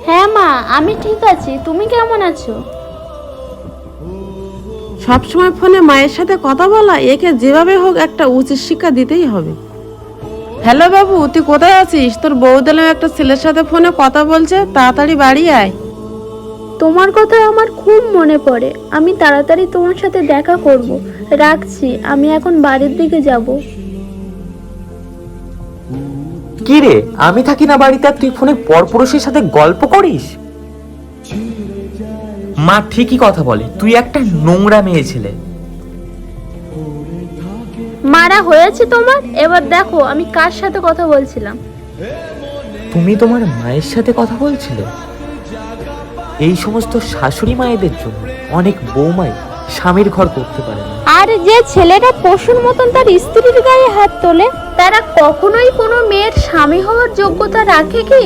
হ্যাঁ মা, আমি ঠিক আছি। তুমি কেমন আছো? সবসময় ফোনে মায়ের সাথে কথা বলা, একে যেভাবে হোক একটা উচিত শিক্ষা দিতেই হবে। হ্যালো বাবু, তুই কোথায় আছিস? তোর বউ দিলাম একটা ছেলের সাথে ফোনে কথা বলছে, তাড়াতাড়ি বাড়ি আয়। তোমার কথা আমার খুব মনে পড়ে। আমি তাড়াতাড়ি তোমার সাথে দেখা করব। রাখছি, আমি এখন বাড়ির দিকে যাব। কি রে, আমি থাকি না বাড়িতে আর তুই ফোনে পরপুরুষের সাথে গল্প করিস? মা ঠিকই কথা বলে, তুই একটা নোংরা মেয়ে ছেলে। মারা হয়েছে তোমার? এবার দেখো আমি কার সাথে কথা বলছিলাম। তুমি তোমার মায়ের সাথে কথা বলছিলে? এই সমস্ত শাশুড়ি মায়েদের জন্য অনেক বৌমাই স্বামীর ঘর করতে পারে না। আর যে ছেলেটা পশুর মতন তার স্ত্রীর গায়ে হাত তোলে, তারা কখনোই কোনো মেয়ের স্বামী হওয়ার যোগ্যতা রাখে কি?